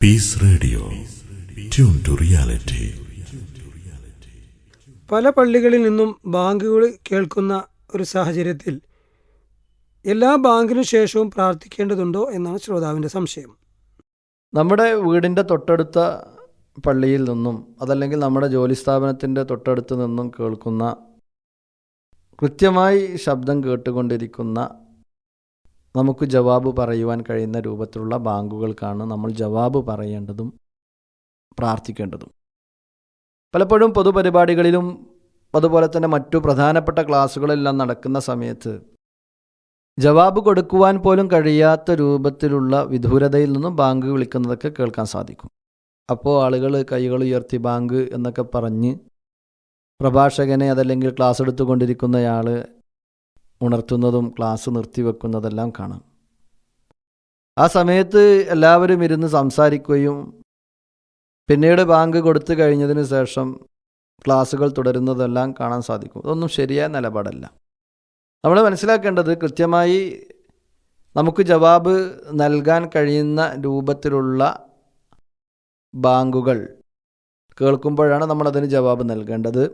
Piece radio, tune to reality. പല പള്ളികളിൽ നിന്നും ബാങ്കുകൾ കേൾക്കുന്ന ഒരു സാഹചര്യത്തിൽ എല്ലാ ബാങ്കിനു ശേഷവും പ്രാർത്ഥിക്കേണ്ടതുണ്ടോ എന്നാണ് ശ്രോതാവിൻ്റെ സംശയം. നമ്മുടെ വീടിൻ്റെ തൊട്ടടുത്ത പള്ളിയിൽ നിന്നും അതല്ലെങ്കിൽ നമ്മുടെ ജോലി സ്ഥാപനത്തിൻ്റെ തൊട്ടടുത്ത് നിന്നും കേൾക്കുന്ന കൃത്യമായി ശബ്ദം കേട്ടുകൊണ്ടിരിക്കുന്ന നമുക്ക് ജവാബ് പറയുവാൻ കഴിയുന്ന രൂപത്തിലുള്ള ബാങ്കുകൾക്കാണ് നമ്മൾ ജവാബ് പറയേണ്ടതും പ്രാർത്ഥിക്കേണ്ടതും. പലപ്പോഴും പൊതുപരിപാടികളിലും അതുപോലെ തന്നെ മറ്റു പ്രധാനപ്പെട്ട ക്ലാസ്സുകളെല്ലാം നടക്കുന്ന സമയത്ത് ജവാബ് കൊടുക്കുവാൻ പോലും കഴിയാത്ത രൂപത്തിലുള്ള വിദൂരതയിൽ നിന്നും ബാങ്ക് വിളിക്കുന്നതൊക്കെ കേൾക്കാൻ സാധിക്കും. അപ്പോൾ ആളുകൾ കൈകൾ ഉയർത്തി ബാങ്ക് എന്നൊക്കെ പറഞ്ഞ് പ്രഭാഷകനെ അതല്ലെങ്കിൽ ക്ലാസ് എടുത്തുകൊണ്ടിരിക്കുന്നയാൾ ഉണർത്തുന്നതും ക്ലാസ് നിർത്തിവെക്കുന്നതെല്ലാം കാണാം. ആ സമയത്ത് എല്ലാവരും ഇരുന്ന് സംസാരിക്കുകയും പിന്നീട് ബാങ്ക് കൊടുത്തു കഴിഞ്ഞതിന് ശേഷം ക്ലാസ്സുകൾ തുടരുന്നതെല്ലാം കാണാൻ സാധിക്കും. ഇതൊന്നും ശരിയായ നിലപാടല്ല. നമ്മൾ മനസ്സിലാക്കേണ്ടത് കൃത്യമായി നമുക്ക് ജവാബ് നൽകാൻ കഴിയുന്ന രൂപത്തിലുള്ള ബാങ്കുകൾ കേൾക്കുമ്പോഴാണ് നമ്മളതിന് ജവാബ് നൽകേണ്ടത്.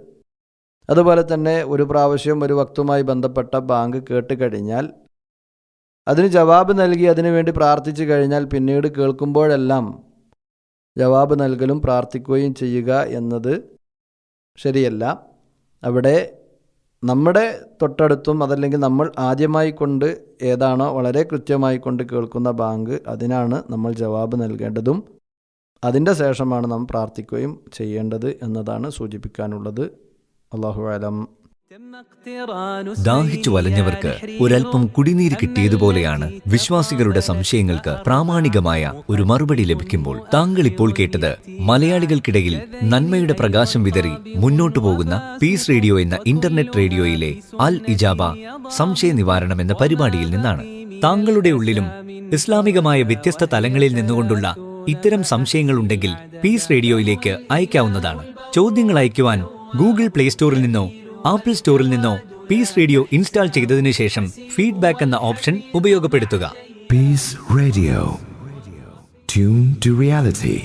അതുപോലെ തന്നെ ഒരു പ്രാവശ്യം ഒരു വക്തുമായി ബന്ധപ്പെട്ട ബാങ്ക് കേട്ട് കഴിഞ്ഞാൽ അതിന് ജവാബ് നൽകി അതിനു വേണ്ടി പ്രാർത്ഥിച്ചു കഴിഞ്ഞാൽ പിന്നീട് കേൾക്കുമ്പോഴെല്ലാം ജവാബ് നൽകലും പ്രാർത്ഥിക്കുകയും ചെയ്യുക എന്നത് ശരിയല്ല. അവിടെ നമ്മുടെ തൊട്ടടുത്തും അതല്ലെങ്കിൽ നമ്മൾ ആദ്യമായി കൊണ്ട് ഏതാണോ വളരെ കൃത്യമായി കൊണ്ട് കേൾക്കുന്ന ബാങ്ക് അതിനാണ് നമ്മൾ ജവാബ് നൽകേണ്ടതും അതിൻ്റെ ശേഷമാണ് നാം പ്രാർത്ഥിക്കുകയും ചെയ്യേണ്ടത് എന്നതാണ് സൂചിപ്പിക്കാനുള്ളത്. അല്ലാഹു അലം. ദാഹിച്ചു വലഞ്ഞവർക്ക് ഒരൽപ്പം കുടിനീര് കിട്ടിയതുപോലെയാണ് വിശ്വാസികളുടെ സംശയങ്ങൾക്ക് പ്രാമാണികമായ ഒരു മറുപടി ലഭിക്കുമ്പോൾ. താങ്കൾ ഇപ്പോൾ കേട്ടത് മലയാളികൾക്കിടയിൽ നന്മയുടെ പ്രകാശം വിതറി മുന്നോട്ടു പോകുന്ന പീസ് റേഡിയോ എന്ന ഇന്റർനെറ്റ് റേഡിയോയിലെ അൽ ഇജാബ സംശയ നിവാരണം എന്ന പരിപാടിയിൽ നിന്നാണ്. താങ്കളുടെ ഉള്ളിലും ഇസ്ലാമികമായ വ്യത്യസ്ത തലങ്ങളിൽ നിന്നുകൊണ്ടുള്ള ഇത്തരം സംശയങ്ങളുണ്ടെങ്കിൽ പീസ് റേഡിയോയിലേക്ക് അയക്കാവുന്നതാണ്. ചോദ്യങ്ങൾ അയക്കുവാൻ ഗൂഗിൾ പ്ലേ സ്റ്റോറിൽ നിന്നോ ആപ്പിൾ സ്റ്റോറിൽ നിന്നോ പീസ് റേഡിയോ ഇൻസ്റ്റാൾ ചെയ്തതിനു ശേഷം ഫീഡ്ബാക്ക് എന്ന ഓപ്ഷൻ ഉപയോഗപ്പെടുത്തുക. Peace radio, tune to reality.